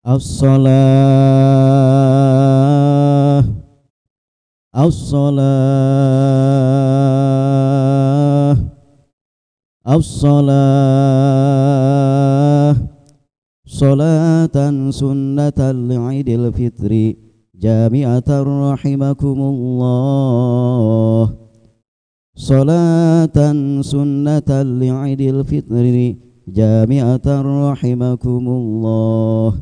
الصلاة الصلاة الصلاة صلاة سنة لعيد الفطر جامعة رحمكم الله صلاة سنة لعيد الفطر جامعة رحمكم الله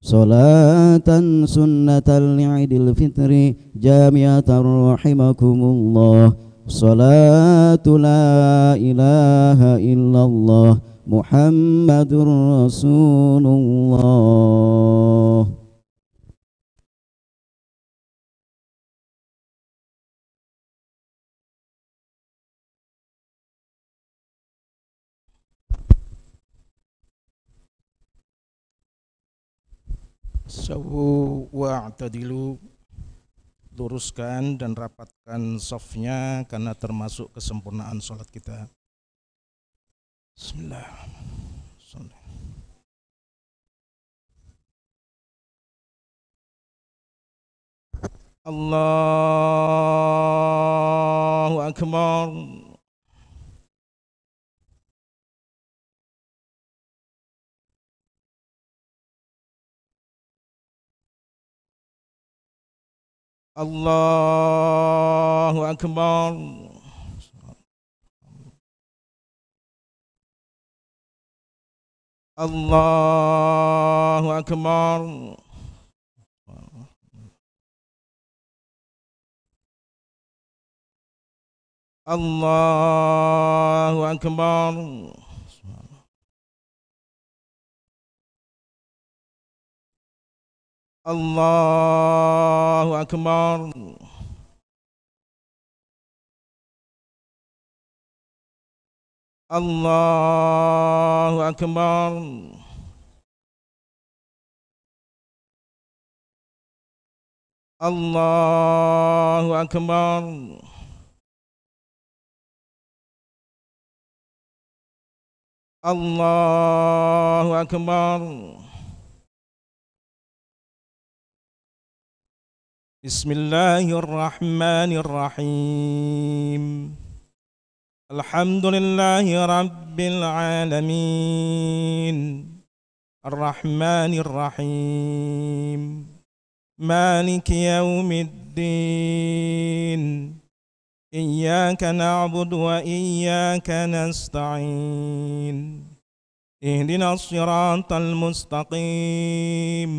صلاة سنة لعيد الفطر جامعة رحمكم الله صلاة لا إله إلا الله محمد رسول الله. Sawu wa'tadilu, luruskan dan rapatkan safnya karena termasuk kesempurnaan sholat kita. Bismillah. Allahu Akbar. Allahu Akbar. Allahu Akbar. Allahu Akbar. Allahu Akbar. Allahu Akbar. Allahu Akbar. Allahu Akbar. Bismillahirrahmanirrahim. Alhamdulillahi rabbil alamin. Ar-Rahmanir-Rahim. Maliki yaumiddin. Iyyaka na'budu wa iyyaka nasta'in. Ihdinas siratal mustaqim.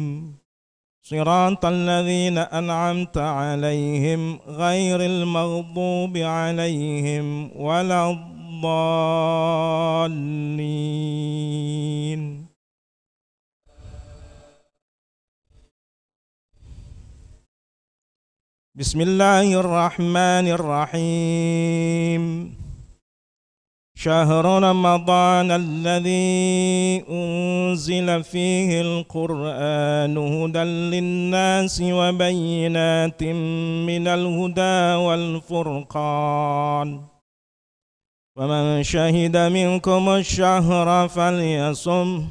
Siratal ladzina an'amta 'alaihim ghairil maghdubi 'alaihim waladdallin. Bismillahirrahmanirrahim. شهر رمضان الذي أنزل فيه القرآن هدى للناس وبينات من الهدى والفرقان ومن شهد منكم الشهر فليصم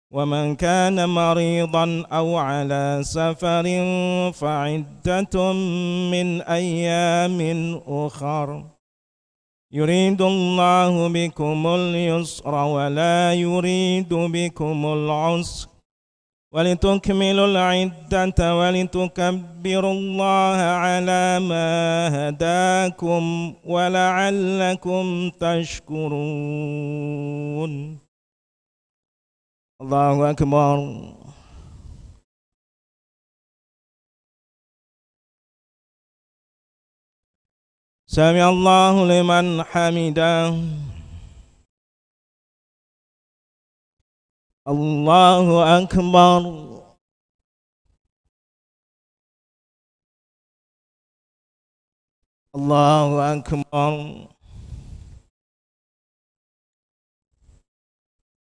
ومن كان مريضا أو على سفر فعدة من أيام أخر يريد الله بكم اليسر ولا يريد بكم العسر ولتكملوا العدة ولتكبروا الله على ما هداكم ولعلكم تشكرون. الله أكبر. سمع الله لمن حمده. الله أكبر. الله أكبر.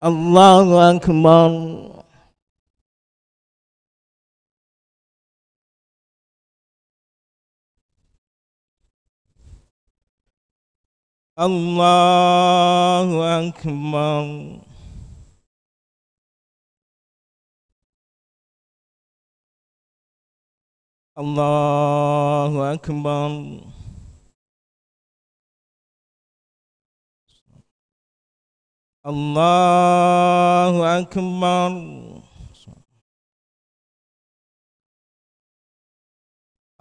الله أكبر. الله أكبر. الله أكبر. الله أكبر.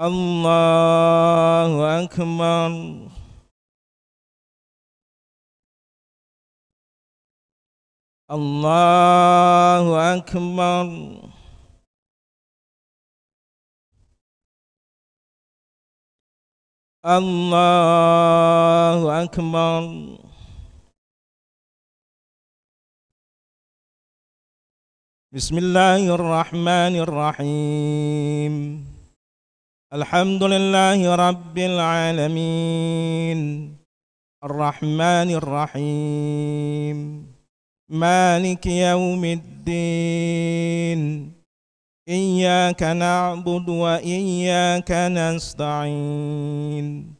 الله أكبر. الله أكبر. الله أكبر. بسم الله الرحمن الرحيم. الحمد لله رب العالمين الرحمن الرحيم مالك يوم الدين إياك نعبد وإياك نستعين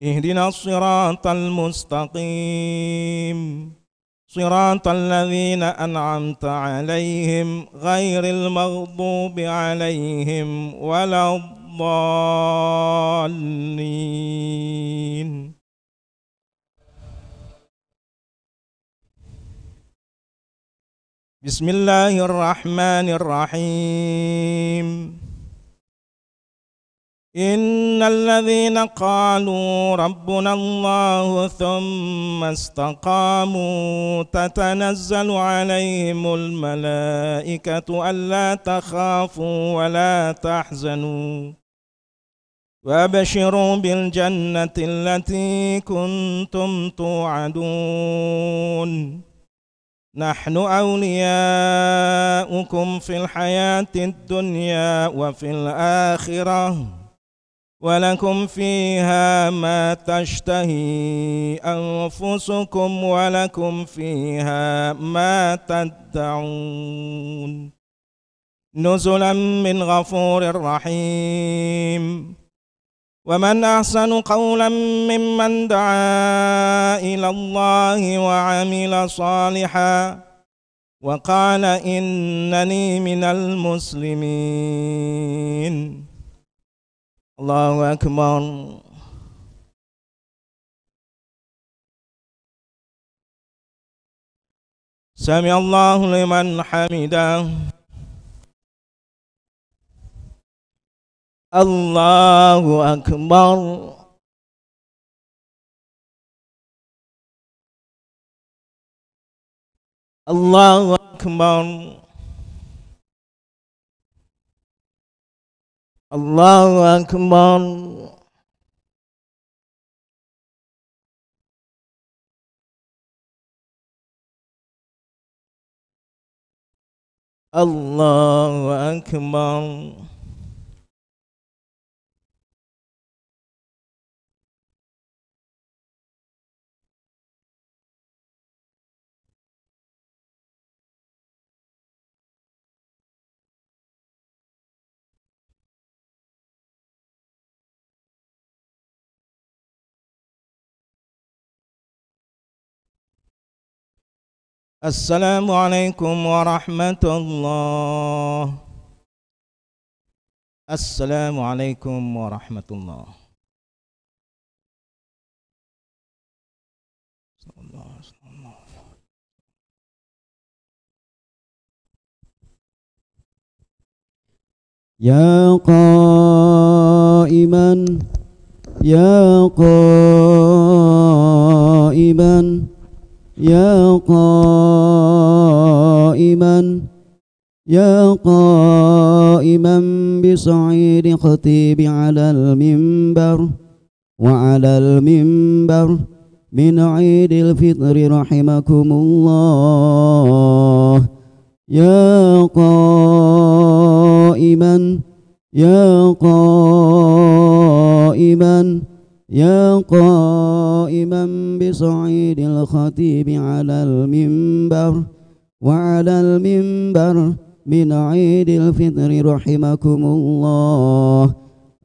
اهدنا الصراط المستقيم صراط الذين أنعمت عليهم غير المغضوب عليهم ولا الضالين. بسم الله الرحمن الرحيم. إن الذين قالوا ربنا الله ثم استقاموا تتنزل عليهم الملائكة ألا تخافوا ولا تحزنوا وابشروا بالجنة التي كنتم توعدون نحن أولياؤكم في الحياة الدنيا وفي الآخرة ولكم فيها ما تشتهي أنفسكم ولكم فيها ما تدعون نزلا من غفور رحيم. ومن أحسن قولا ممن دعا إلى الله وعمل صالحا وقال إنني من المسلمين. الله أكبر. سمع الله لمن حمده. الله أكبر. الله أكبر. الله أكبر. الله أكبر. السلام عليكم ورحمة الله. السلام عليكم ورحمة الله. يا قائما يا قائما يا قائما يا قائما بصعيد خطيب على المنبر وعلى المنبر من عيد الفطر رحمكم الله. يا قائما يا قائما يا قائما بصعيد الخطيب على المنبر وعلى المنبر من عيد الفطر رحمكم الله.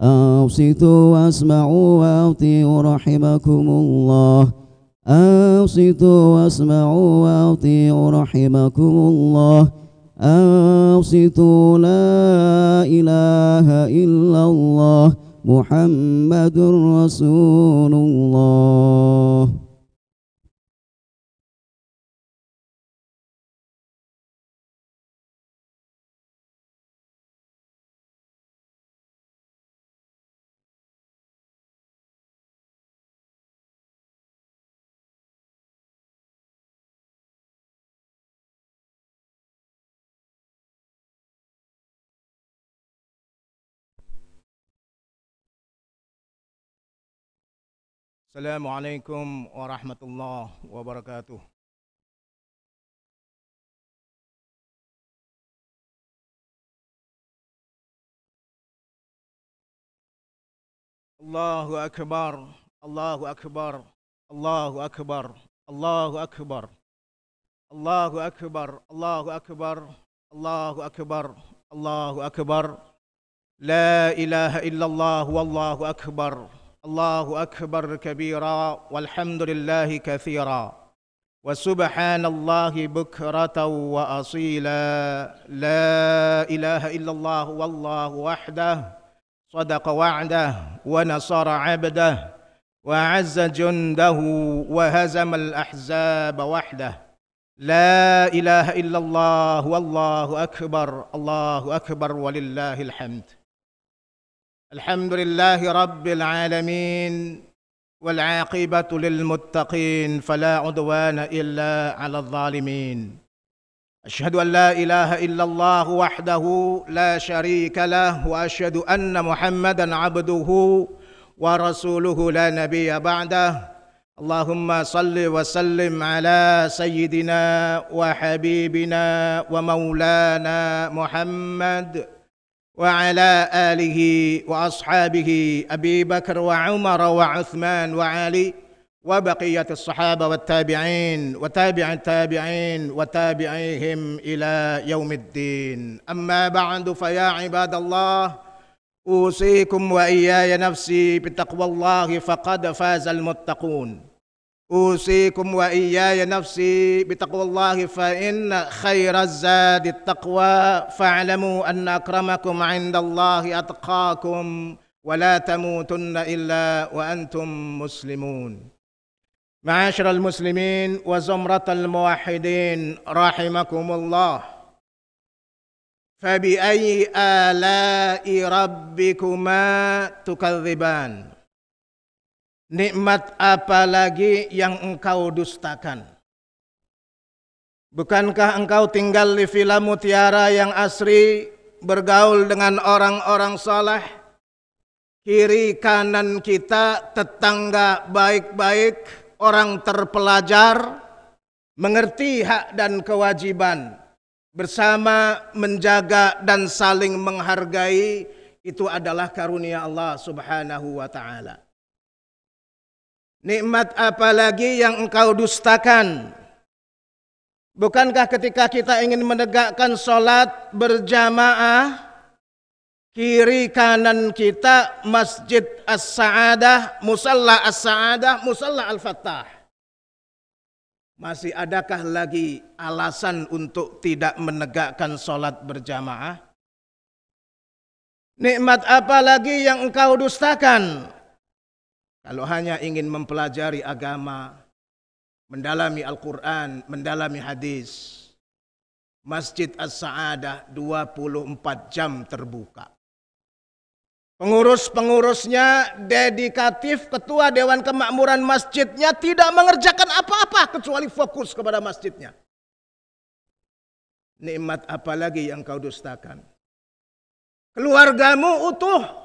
أنصتوا واسمعوا وأطيعوا رحمكم الله. أنصتوا واسمعوا وأطيعوا رحمكم الله. أنصتوا لا إله إلا الله محمد رسول الله. Assalamualaikum warahmatullahi wabarakatuh. Allahu akbar, Allahu akbar, Allahu akbar, Allahu akbar, Allahu akbar, Allahu akbar, Allahu akbar, Allahu akbar. La ilaha illallah wallahu akbar. Allahu akbar kabira walhamdulillahi kathira wa subhanallahi bukratan wa asila. La ilaha illallah wallahu wahdah sadaqa wa'dah wa nasara 'abdah wa 'azza jundahu wa hazama al-ahzaba wahdah. La ilaha illallah wallahu akbar. Allahu akbar walillahil hamd. Alhamdulillahi rabbil alamin wal 'aqibatu lil muttaqin fala 'udwana illa 'alal zalimin. Asyhadu an la ilaha illallah wahdahu la syarika lah wa asyhadu anna Muhammadan 'abduhu wa rasuluhu la nabiyya ba'dah. Allahumma salli wa sallim ala sayyidina wa habibina wa maulana Muhammad وعلى آله وأصحابه أبي بكر وعمر وعثمان وعلي وبقية الصحابة والتابعين وتابع التابعين وتابعيهم إلى يوم الدين. أما بعد فيا عباد الله أوصيكم وإياي نفسي بتقوى الله فقد فاز المتقون. أوصيكم وإياي نفسي بتقوى الله فإن خير الزاد التقوى فاعلموا أن أكرمكم عند الله أتقاكم ولا تموتن إلا وأنتم مسلمون. معاشر المسلمين وزمرة الموحدين رحمكم الله. فبأي آلاء ربكما تكذبان. Nikmat apa lagi yang engkau dustakan? Bukankah engkau tinggal di Villa Mutiara yang asri, bergaul dengan orang-orang saleh, kiri kanan kita tetangga baik-baik, orang terpelajar, mengerti hak dan kewajiban, bersama menjaga dan saling menghargai, itu adalah karunia Allah Subhanahu wa ta'ala. Nikmat apa lagi yang engkau dustakan? Bukankah ketika kita ingin menegakkan sholat berjamaah, kiri kanan kita Masjid As-Sa'adah, Musalla As-Sa'adah, Musalla Al-Fattah. Masih adakah lagi alasan untuk tidak menegakkan sholat berjamaah? Nikmat apa lagi yang engkau dustakan? Kalau hanya ingin mempelajari agama, mendalami Al-Quran, mendalami hadis, Masjid As-Sa'adah 24 jam terbuka. Pengurus-pengurusnya dedikatif, ketua Dewan Kemakmuran masjidnya tidak mengerjakan apa-apa kecuali fokus kepada masjidnya. Nikmat apa lagi yang kau dustakan? Keluargamu utuh.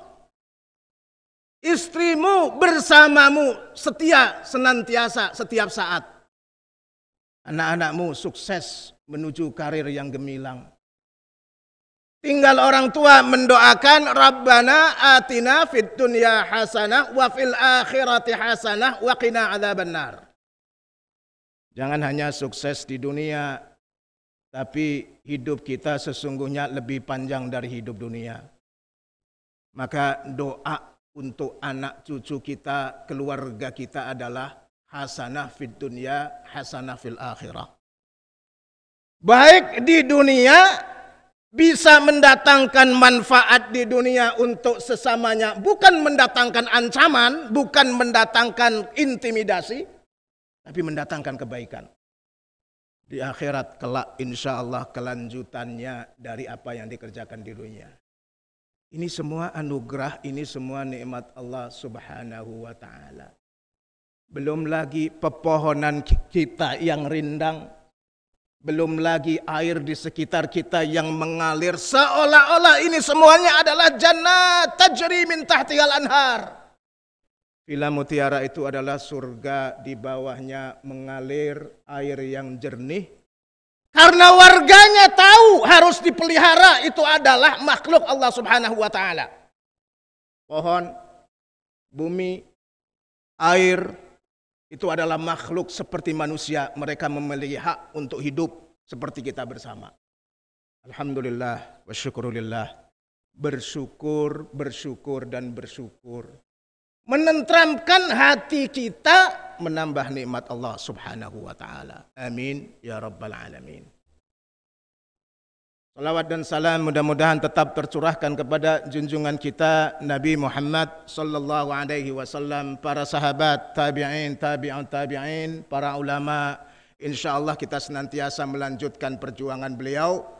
Istrimu bersamamu setia senantiasa setiap saat. Anak-anakmu sukses menuju karir yang gemilang. Tinggal orang tua mendoakan Rabbana atina fid dunya hasanah wa fil akhirati hasanah wa qina adzabannar. Jangan hanya sukses di dunia, tapi hidup kita sesungguhnya lebih panjang dari hidup dunia. Maka doa untuk anak cucu kita, keluarga kita adalah hasanah fid dunya, hasanah fil akhirah. baik di dunia, bisa mendatangkan manfaat di dunia untuk sesamanya, bukan mendatangkan ancaman, bukan mendatangkan intimidasi, tapi mendatangkan kebaikan. Di akhirat kelak insya Allah kelanjutannya dari apa yang dikerjakan di dunia. Ini semua anugerah, ini semua nikmat Allah Subhanahu wa ta'ala. Belum lagi pepohonan kita yang rindang, belum lagi air di sekitar kita yang mengalir seolah-olah ini semuanya adalah jannat tajri min tahtihal anhar. Villa Mutiara itu adalah surga, di bawahnya mengalir air yang jernih. Karena warganya tahu harus dipelihara, itu adalah makhluk Allah Subhanahu wa ta'ala. Pohon, bumi, air, itu adalah makhluk seperti manusia. Mereka memiliki hak untuk hidup seperti kita bersama. Alhamdulillah wa syukurillah. Bersyukur, bersyukur, dan bersyukur. Menenteramkan hati kita, menambah nikmat Allah Subhanahu wa ta'ala. Amin ya rabbal alamin. Salawat dan salam mudah-mudahan tetap tercurahkan kepada junjungan kita Nabi Muhammad sallallahu alaihi wasallam, para sahabat, tabi'in, tabi'un tabi'in, para ulama. Insyaallah kita senantiasa melanjutkan perjuangan beliau.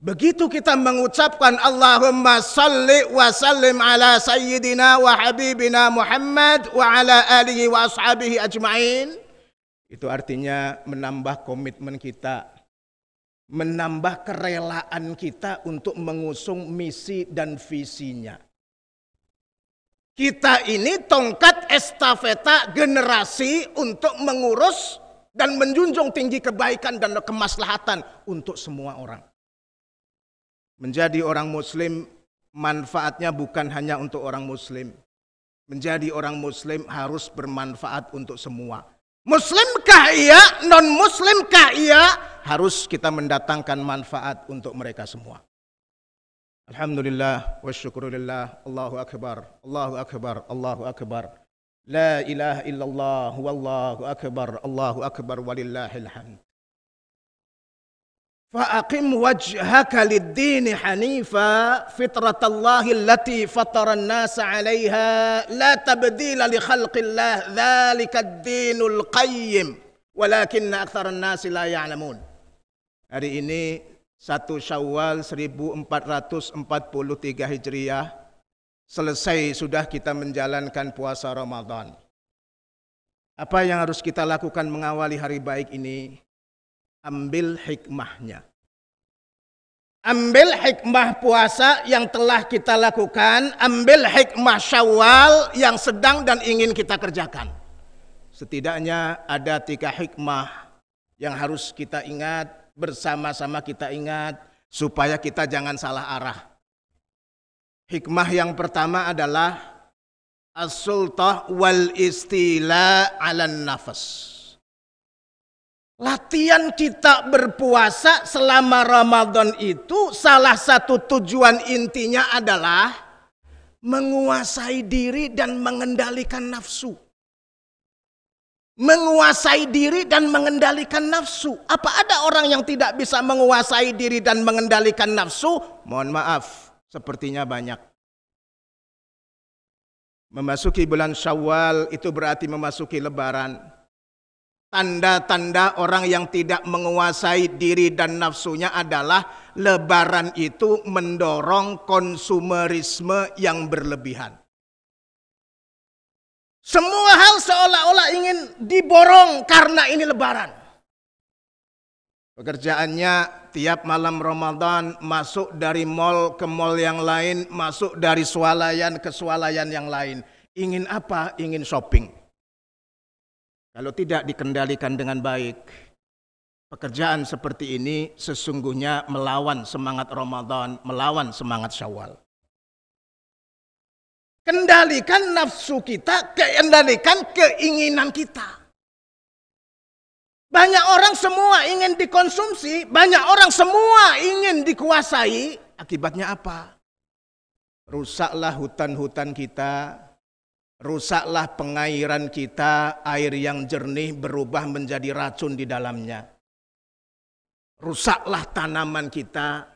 Begitu kita mengucapkan Allahumma salli wa sallim ala sayyidina wa habibina Muhammad wa ala alihi wa ashabihi ajma'in, itu artinya menambah komitmen kita, menambah kerelaan kita untuk mengusung misi dan visinya. Kita ini tongkat estafeta generasi untuk mengurus dan menjunjung tinggi kebaikan dan kemaslahatan untuk semua orang. Menjadi orang muslim manfaatnya bukan hanya untuk orang muslim. Menjadi orang muslim harus bermanfaat untuk semua. Muslimkah ia, non-muslimkah ia, harus kita mendatangkan manfaat untuk mereka semua. Alhamdulillah wa syukurillah, Allahu akbar, Allahu akbar, Allahu akbar. La ilaha illallah, wallahu akbar, Allahu akbar, walillahil hamd. Fa'aqim wajhaka lid-dini hanifa fitratallahi allati fataran nasa 'alaiha la tabdila li khalqillah dzalika ad-dinul qayyim walakinna aktsaran nasi la ya'lamun. Hari ini 1 Syawal 1443 Hijriah, selesai sudah kita menjalankan puasa Ramadan. Apa yang harus kita lakukan mengawali hari baik ini? Ambil hikmahnya. Ambil hikmah puasa yang telah kita lakukan, ambil hikmah Syawal yang sedang dan ingin kita kerjakan. Setidaknya ada 3 hikmah yang harus kita ingat, bersama-sama kita ingat, supaya kita jangan salah arah. Hikmah yang pertama adalah as-sultah wal istila 'alan nafas. Latihan kita berpuasa selama Ramadan itu salah satu tujuan intinya adalah menguasai diri dan mengendalikan nafsu. Menguasai diri dan mengendalikan nafsu. Apa ada orang yang tidak bisa menguasai diri dan mengendalikan nafsu? Mohon maaf, sepertinya banyak. Memasuki bulan Syawal itu berarti memasuki Lebaran. Tanda-tanda orang yang tidak menguasai diri dan nafsunya adalah Lebaran itu mendorong konsumerisme yang berlebihan. Semua hal seolah-olah ingin diborong karena ini Lebaran. Pekerjaannya tiap malam Ramadan masuk dari mal ke mal yang lain, masuk dari swalayan ke swalayan yang lain. Ingin apa? Ingin shopping. Kalau tidak dikendalikan dengan baik, pekerjaan seperti ini sesungguhnya melawan semangat Ramadan, melawan semangat Syawal. Kendalikan nafsu kita, kendalikan keinginan kita. Banyak orang semua ingin dikonsumsi, banyak orang semua ingin dikuasai. Akibatnya apa? Rusaklah hutan-hutan kita. Rusaklah pengairan kita, air yang jernih berubah menjadi racun di dalamnya. rusaklah tanaman kita,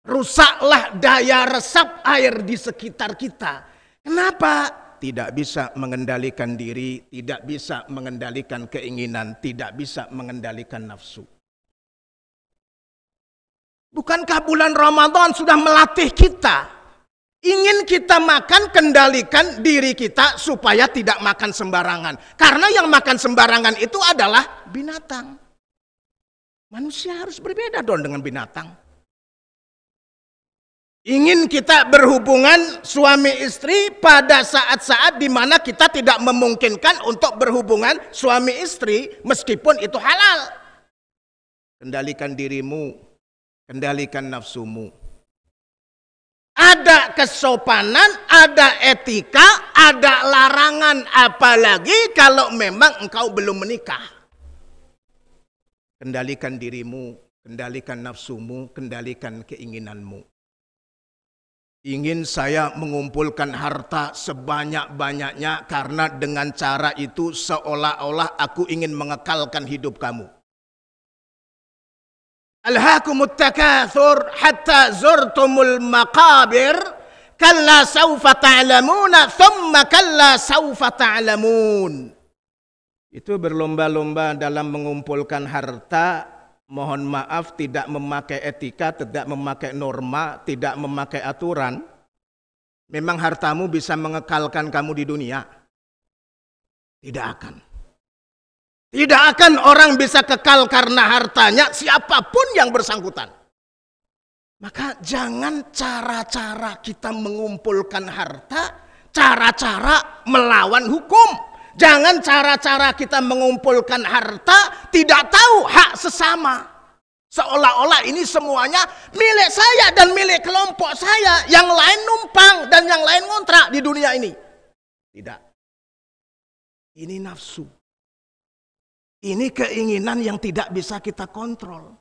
rusaklah daya resap air di sekitar kita. Kenapa? Tidak bisa mengendalikan diri, tidak bisa mengendalikan keinginan, tidak bisa mengendalikan nafsu. Bukankah bulan Ramadan sudah melatih kita? Ingin kita makan, kendalikan diri kita supaya tidak makan sembarangan. Karena yang makan sembarangan itu adalah binatang. Manusia harus berbeda dong dengan binatang. Ingin kita berhubungan suami istri pada saat-saat di mana kita tidak memungkinkan untuk berhubungan suami istri meskipun itu halal. Kendalikan dirimu, kendalikan nafsumu. Ada kesopanan, ada etika, ada larangan, apalagi kalau memang engkau belum menikah. Kendalikan dirimu, kendalikan nafsumu, kendalikan keinginanmu. Ingin saya mengumpulkan harta sebanyak-banyaknya karena dengan cara itu seolah-olah aku ingin mengekalkan hidup kamu. Alhaakumut takatsur hatta zurtumul maqabir kalla sawfa ta'lamuna thumma kalla sawfa ta'lamun. Itu berlomba-lomba dalam mengumpulkan harta. Mohon maaf, tidak memakai etika, tidak memakai norma, tidak memakai aturan. Memang hartamu bisa mengekalkan kamu di dunia? Tidak akan. Tidak akan orang bisa kekal karena hartanya, siapapun yang bersangkutan. Maka jangan cara-cara kita mengumpulkan harta, cara-cara melawan hukum. Jangan cara-cara kita mengumpulkan harta tidak tahu hak sesama. Seolah-olah ini semuanya milik saya dan milik kelompok saya. Yang lain numpang dan yang lain ngontrak di dunia ini. Tidak. Ini nafsu. Ini keinginan yang tidak bisa kita kontrol.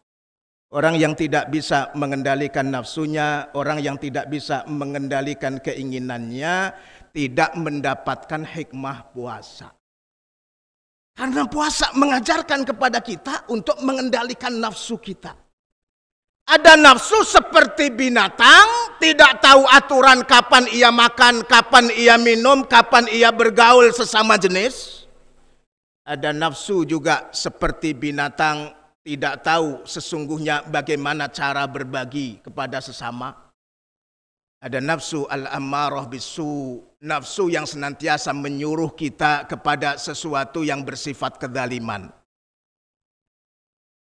Orang yang tidak bisa mengendalikan nafsunya, orang yang tidak bisa mengendalikan keinginannya, tidak mendapatkan hikmah puasa. Karena puasa mengajarkan kepada kita untuk mengendalikan nafsu kita. Ada nafsu seperti binatang, tidak tahu aturan kapan ia makan, kapan ia minum, kapan ia bergaul sesama jenis. Ada nafsu juga seperti binatang, tidak tahu sesungguhnya bagaimana cara berbagi kepada sesama. Ada nafsu al-ammarah bisu, nafsu yang senantiasa menyuruh kita kepada sesuatu yang bersifat kezaliman.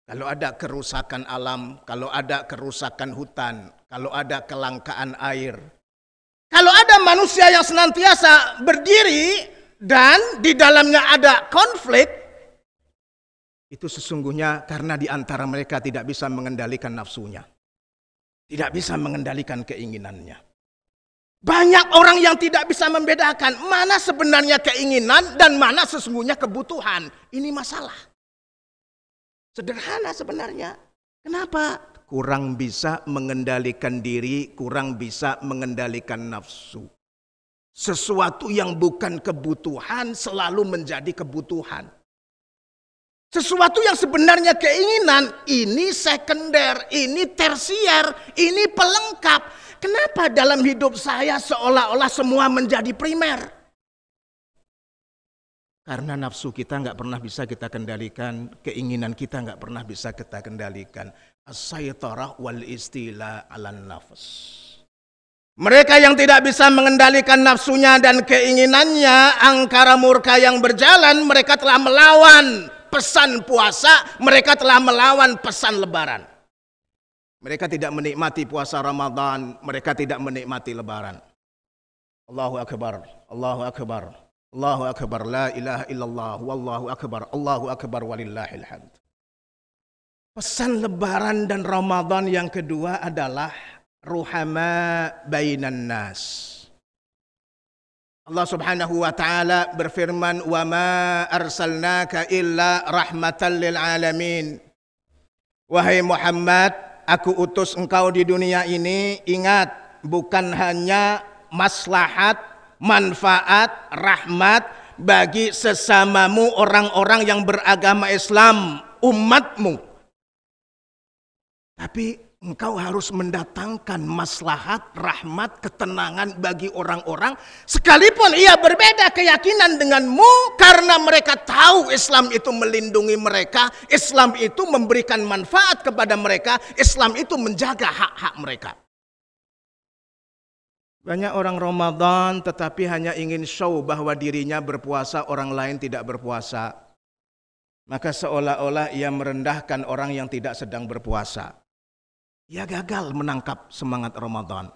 Kalau ada kerusakan alam, kalau ada kerusakan hutan, kalau ada kelangkaan air, kalau ada manusia yang senantiasa berdiri dan di dalamnya ada konflik, itu sesungguhnya karena di antara mereka tidak bisa mengendalikan nafsunya. Tidak bisa mengendalikan keinginannya. Banyak orang yang tidak bisa membedakan mana sebenarnya keinginan dan mana sesungguhnya kebutuhan. Ini masalah. Sederhana sebenarnya. Kenapa? Kurang bisa mengendalikan diri, kurang bisa mengendalikan nafsu. Sesuatu yang bukan kebutuhan selalu menjadi kebutuhan. Sesuatu yang sebenarnya keinginan, ini sekunder, ini tersier, ini pelengkap. Kenapa dalam hidup saya seolah-olah semua menjadi primer? Karena nafsu kita nggak pernah bisa kita kendalikan, keinginan kita nggak pernah bisa kita kendalikan. As-saytarah wal istila 'alan nafs. Mereka yang tidak bisa mengendalikan nafsunya dan keinginannya, angkara murka yang berjalan, mereka telah melawan pesan puasa, mereka telah melawan pesan lebaran. Mereka tidak menikmati puasa Ramadan, mereka tidak menikmati lebaran. Allahu Akbar, Allahu Akbar, Allahu Akbar, la ilaha illallah, wallahu akbar, Allahu Akbar walillahil hamd. Pesan lebaran dan Ramadan yang kedua adalah ruhama bainan nas. Allah Subhanahu wa taala berfirman, "Wa ma arsalnaka illa rahmatan lil alamin." Wahai Muhammad, aku utus engkau di dunia ini, ingat, bukan hanya maslahat, manfaat, rahmat bagi sesamamu orang-orang yang beragama Islam, umatmu. Tapi engkau harus mendatangkan maslahat, rahmat, ketenangan bagi orang-orang. Sekalipun ia berbeda keyakinan denganmu, karena mereka tahu Islam itu melindungi mereka, Islam itu memberikan manfaat kepada mereka, Islam itu menjaga hak-hak mereka. Banyak orang Ramadan tetapi hanya ingin show bahwa dirinya berpuasa, orang lain tidak berpuasa. Maka seolah-olah ia merendahkan orang yang tidak sedang berpuasa. Ia gagal menangkap semangat Ramadan.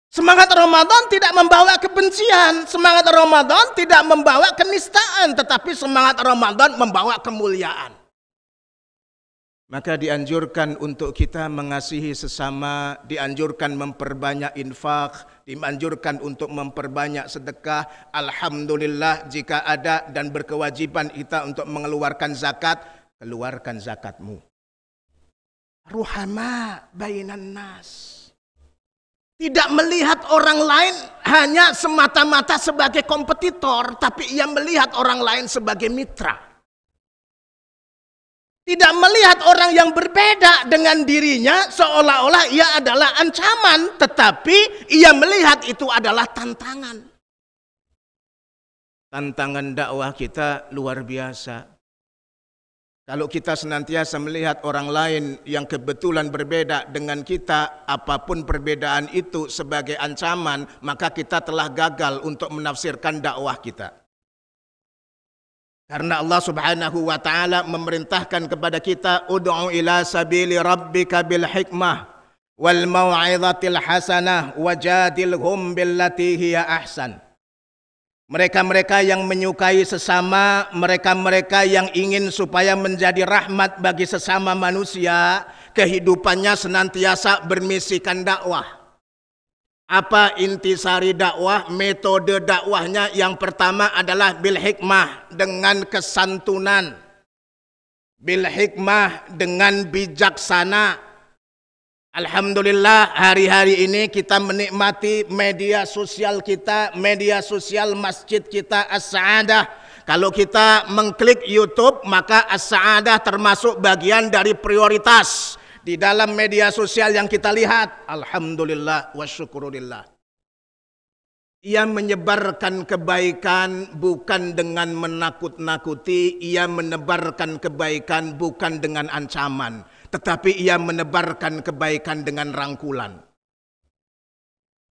Semangat Ramadan tidak membawa kebencian, semangat Ramadan tidak membawa kenistaan, tetapi semangat Ramadan membawa kemuliaan. Maka dianjurkan untuk kita mengasihi sesama, dianjurkan memperbanyak infak, dianjurkan untuk memperbanyak sedekah. Alhamdulillah jika ada dan berkewajiban kita untuk mengeluarkan zakat, keluarkan zakatmu. Ruhama bainan nas. Tidak melihat orang lain hanya semata-mata sebagai kompetitor, tapi ia melihat orang lain sebagai mitra. Tidak melihat orang yang berbeda dengan dirinya seolah-olah ia adalah ancaman, tetapi ia melihat itu adalah tantangan. Tantangan dakwah kita luar biasa. Kalau kita senantiasa melihat orang lain yang kebetulan berbeda dengan kita, apapun perbedaan itu sebagai ancaman, maka kita telah gagal untuk menafsirkan dakwah kita. Karena Allah Subhanahu wa taala memerintahkan kepada kita, ud'u ila sabili rabbika bil hikmah wal mau'izatil hasanah wajadilhum billati hiya ahsan. Mereka-mereka yang menyukai sesama, mereka-mereka yang ingin supaya menjadi rahmat bagi sesama manusia, kehidupannya senantiasa bermisikan dakwah. Apa intisari dakwah? Metode dakwahnya yang pertama adalah bil hikmah, dengan kesantunan. Bil hikmah, dengan bijaksana. Alhamdulillah hari-hari ini kita menikmati media sosial kita, media sosial masjid kita As-Sa'adah. Kalau kita mengklik YouTube, maka As-Sa'adah termasuk bagian dari prioritas di dalam media sosial yang kita lihat. Alhamdulillah wa syukurillah. Ia menyebarkan kebaikan bukan dengan menakut-nakuti, ia menebarkan kebaikan bukan dengan ancaman, tetapi ia menebarkan kebaikan dengan rangkulan.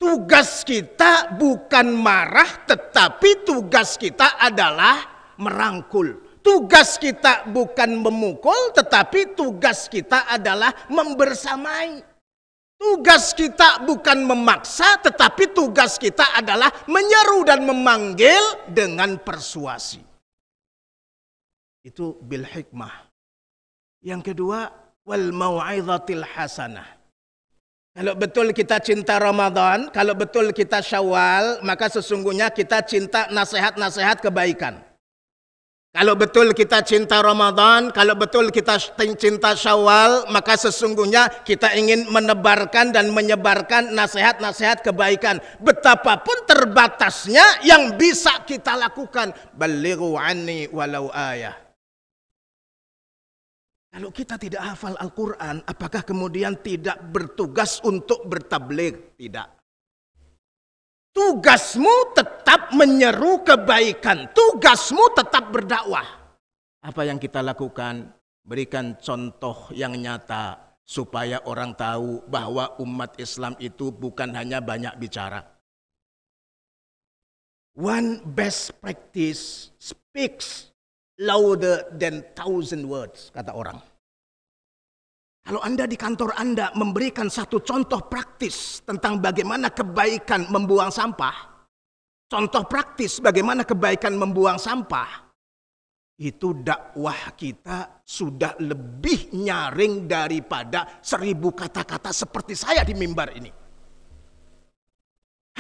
Tugas kita bukan marah, tetapi tugas kita adalah merangkul. Tugas kita bukan memukul, tetapi tugas kita adalah membersamai. Tugas kita bukan memaksa, tetapi tugas kita adalah menyeru dan memanggil dengan persuasi. Itu bil hikmah. Yang kedua, wal mau'izatil hasanah. Kalau betul kita cinta Ramadan, kalau betul kita Syawal, maka sesungguhnya kita cinta nasihat-nasihat kebaikan. Kalau betul kita cinta Ramadan, kalau betul kita cinta Syawal, maka sesungguhnya kita ingin menebarkan dan menyebarkan nasihat-nasihat kebaikan. Betapapun terbatasnya yang bisa kita lakukan. Balighu anni walau ayah. Kalau kita tidak hafal Al-Quran, apakah kemudian tidak bertugas untuk bertabligh? Tidak. Tugasmu tetap menyeru kebaikan. Tugasmu tetap berdakwah. Apa yang kita lakukan? Berikan contoh yang nyata supaya orang tahu bahwa umat Islam itu bukan hanya banyak bicara. One best practice speaks louder than 1,000 words, kata orang. Kalau Anda di kantor Anda memberikan satu contoh praktis tentang bagaimana kebaikan membuang sampah, contoh praktis bagaimana kebaikan membuang sampah, itu dakwah kita sudah lebih nyaring daripada 1.000 kata-kata seperti saya di mimbar ini.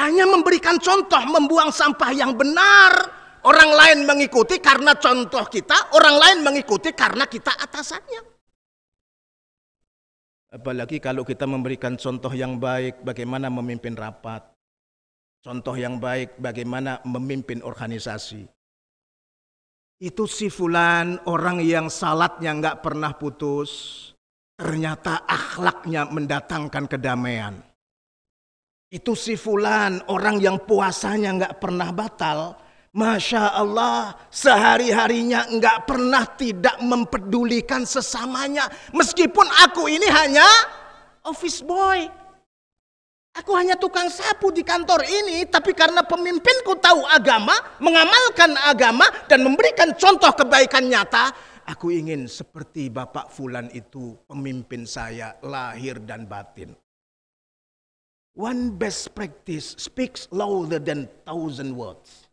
Hanya memberikan contoh membuang sampah yang benar, orang lain mengikuti karena contoh kita, orang lain mengikuti karena kita atasannya. Apalagi kalau kita memberikan contoh yang baik bagaimana memimpin rapat. Contoh yang baik bagaimana memimpin organisasi. Itu si fulan, orang yang salatnya nggak pernah putus. ternyata akhlaknya mendatangkan kedamaian. Itu si fulan, orang yang puasanya nggak pernah batal, Masya Allah, sehari-harinya nggak pernah tidak mempedulikan sesamanya. Meskipun aku ini hanya office boy. Aku hanya tukang sapu di kantor ini, tapi karena pemimpinku tahu agama, mengamalkan agama, dan memberikan contoh kebaikan nyata, aku ingin seperti Bapak Fulan itu, pemimpin saya, lahir dan batin. One best practice speaks louder than 1,000 words.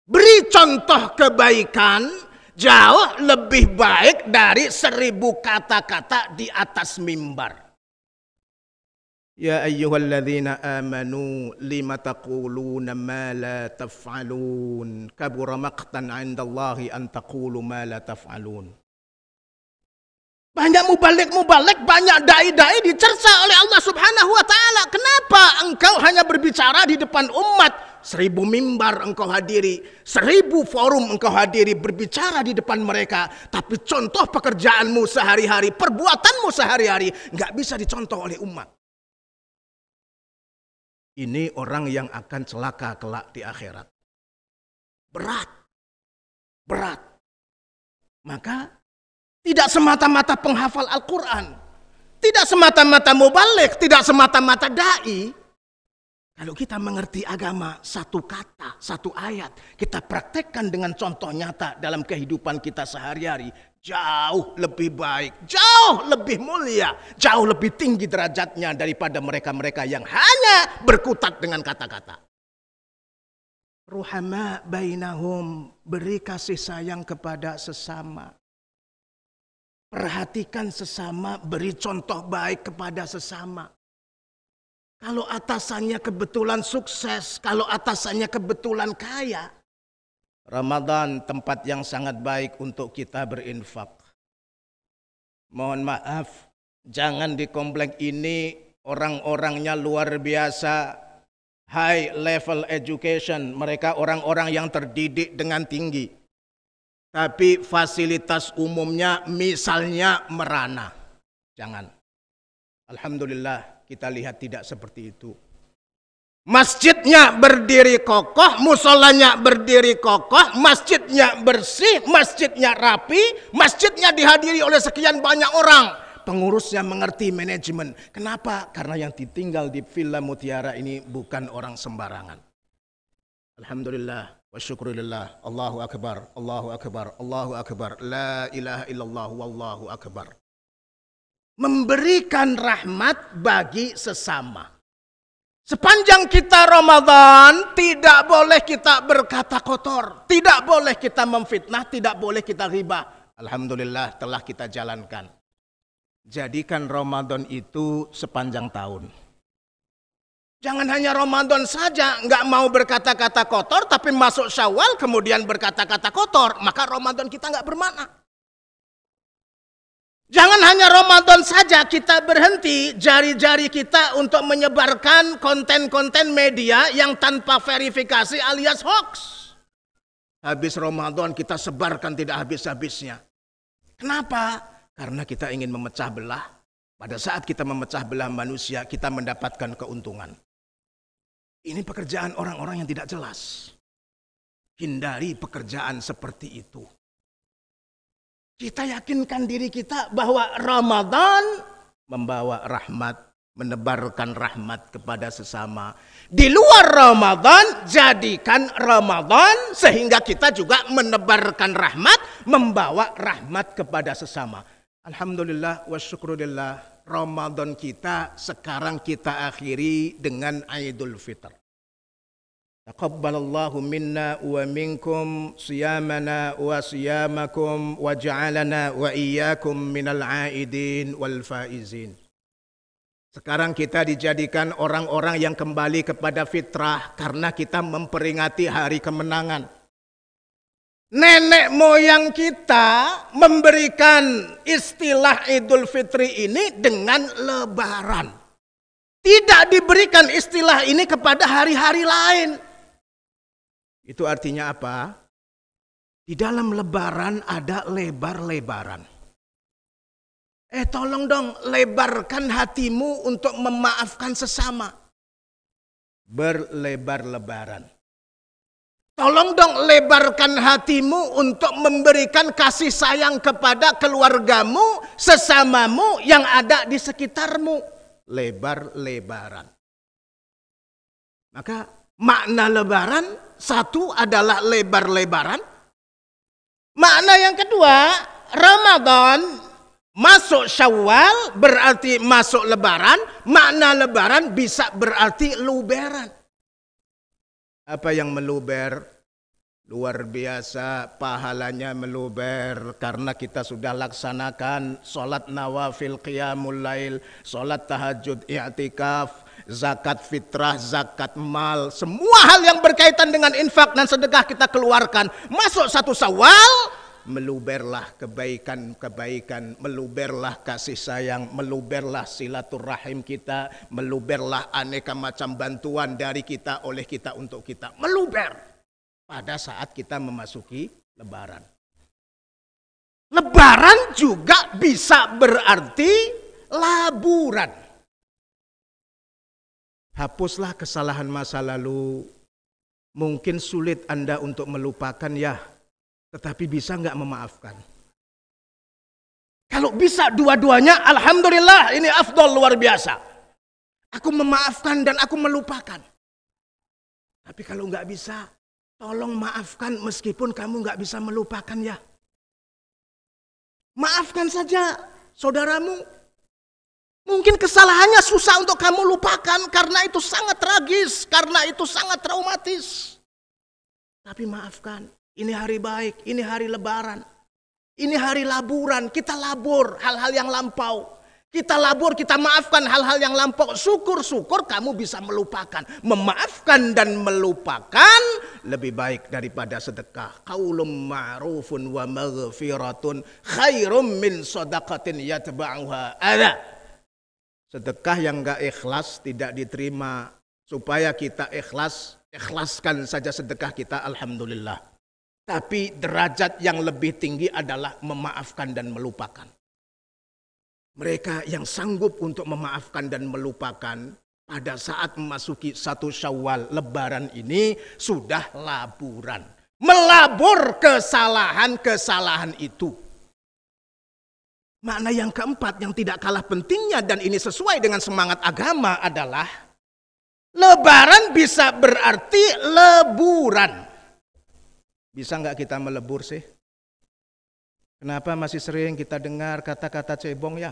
Beri contoh kebaikan jauh lebih baik dari 1.000 kata-kata di atas mimbar. Ya ayyuhalladzina amanu lima taquluna ma la taf'alun kabura maqtan 'indallahi an taqulu ma la taf'alun. Banyak mubalik, banyak dai-dai dicerca oleh Allah Subhanahu wa taala. Kenapa engkau hanya berbicara di depan umat? 1.000 mimbar engkau hadiri, 1.000 forum engkau hadiri, berbicara di depan mereka, tapi contoh pekerjaanmu sehari-hari, perbuatanmu sehari-hari nggak bisa dicontoh oleh umat. Ini orang yang akan celaka kelak di akhirat. Berat. Maka tidak semata-mata penghafal Al-Quran, tidak semata-mata mubalik, tidak semata-mata da'i. Kalau kita mengerti agama, satu kata, satu ayat, kita praktekkan dengan contoh nyata dalam kehidupan kita sehari-hari, jauh lebih baik, jauh lebih mulia, jauh lebih tinggi derajatnya daripada mereka-mereka yang hanya berkutat dengan kata-kata. Ruhama bainahum, beri kasih sayang kepada sesama. Perhatikan sesama, beri contoh baik kepada sesama. Kalau atasannya kebetulan sukses, kalau atasannya kebetulan kaya, Ramadan tempat yang sangat baik untuk kita berinfak. Mohon maaf, jangan di komplek ini orang-orangnya luar biasa, high level education, mereka orang-orang yang terdidik dengan tinggi. Tapi fasilitas umumnya misalnya merana. Jangan. Alhamdulillah kita lihat tidak seperti itu. Masjidnya berdiri kokoh, musolanya berdiri kokoh, masjidnya bersih, masjidnya rapi, masjidnya dihadiri oleh sekian banyak orang. Pengurusnya mengerti manajemen. Kenapa? Karena yang ditinggal di Villa Mutiara ini bukan orang sembarangan. Alhamdulillah. Wa syukurillah, Allahu Akbar, Allahu Akbar, Allahu Akbar, la ilaha illallah, wallahu akbar. Memberikan rahmat bagi sesama. Sepanjang kita Ramadan, tidak boleh kita berkata kotor, tidak boleh kita memfitnah, tidak boleh kita ghibah. Alhamdulillah telah kita jalankan. Jadikan Ramadan itu sepanjang tahun. Jangan hanya Ramadan saja, nggak mau berkata-kata kotor, tapi masuk Syawal kemudian berkata-kata kotor, maka Ramadan kita nggak bermakna. Jangan hanya Ramadan saja kita berhenti jari-jari kita untuk menyebarkan konten-konten media yang tanpa verifikasi alias hoax. Habis Ramadan kita sebarkan tidak habis-habisnya. Kenapa? Karena kita ingin memecah belah. Pada saat kita memecah belah manusia, kita mendapatkan keuntungan. Ini pekerjaan orang-orang yang tidak jelas. Hindari pekerjaan seperti itu. Kita yakinkan diri kita bahwa Ramadan membawa rahmat, menebarkan rahmat kepada sesama. Di luar Ramadan, jadikan Ramadan sehingga kita juga menebarkan rahmat, membawa rahmat kepada sesama. Alhamdulillah wa syukurillah. Ramadan kita sekarang kita akhiri dengan Idul Fitr. Taqabbalallahu minna wa minkum siyamana wa siyamakum wa ja'alana wa iyyakum minal aidin wal faizin. Sekarang kita dijadikan orang-orang yang kembali kepada fitrah karena kita memperingati hari kemenangan. Nenek moyang kita memberikan istilah Idul Fitri ini dengan lebaran. Tidak diberikan istilah ini kepada hari-hari lain. Itu artinya apa? Di dalam lebaran ada lebar-lebaran. Tolong dong lebarkan hatimu untuk memaafkan sesama. Berlebar-lebaran. Tolong dong lebarkan hatimu untuk memberikan kasih sayang kepada keluargamu, sesamamu yang ada di sekitarmu. Lebar-lebaran. Maka makna lebaran satu adalah lebar-lebaran. Makna yang kedua, Ramadan masuk Syawal berarti masuk lebaran. Makna lebaran bisa berarti luberan. Apa yang meluber? Luar biasa pahalanya meluber. Karena kita sudah laksanakan sholat nawafil qiyamul lail, sholat tahajud i'tikaf, zakat fitrah, zakat mal. Semua hal yang berkaitan dengan infak dan sedekah kita keluarkan. Masuk 1 Syawal, meluberlah kebaikan-kebaikan, meluberlah kasih sayang, meluberlah silaturahim kita, meluberlah aneka macam bantuan dari kita, oleh kita, untuk kita. Meluber pada saat kita memasuki lebaran. Lebaran juga bisa berarti laburan. Hapuslah kesalahan masa lalu. Mungkin sulit Anda untuk melupakan ya, tetapi bisa nggak memaafkan? Kalau bisa dua-duanya, alhamdulillah, ini afdol, luar biasa. Aku memaafkan dan aku melupakan. Tapi kalau nggak bisa, tolong maafkan meskipun kamu nggak bisa melupakan ya. Maafkan saja saudaramu. Mungkin kesalahannya susah untuk kamu lupakan karena itu sangat tragis, karena itu sangat traumatis. Tapi maafkan. Ini hari baik, ini hari lebaran, ini hari laburan, kita labur hal-hal yang lampau. Kita labur, kita maafkan hal-hal yang lampau. Syukur-syukur kamu bisa melupakan. Memaafkan dan melupakan lebih baik daripada sedekah. Qaulun ma'rufun wa maghfiratun khairum min shadaqatin yatba'uha adha. Sedekah yang enggak ikhlas tidak diterima. Supaya kita ikhlas, ikhlaskan saja sedekah kita, alhamdulillah. Tapi derajat yang lebih tinggi adalah memaafkan dan melupakan. Mereka yang sanggup untuk memaafkan dan melupakan pada saat memasuki 1 Syawal lebaran ini sudah laburan. Melabur kesalahan-kesalahan itu. Makna yang keempat yang tidak kalah pentingnya dan ini sesuai dengan semangat agama adalah lebaran bisa berarti leburan. Bisa nggak kita melebur sih? Kenapa masih sering kita dengar kata-kata cebong ya?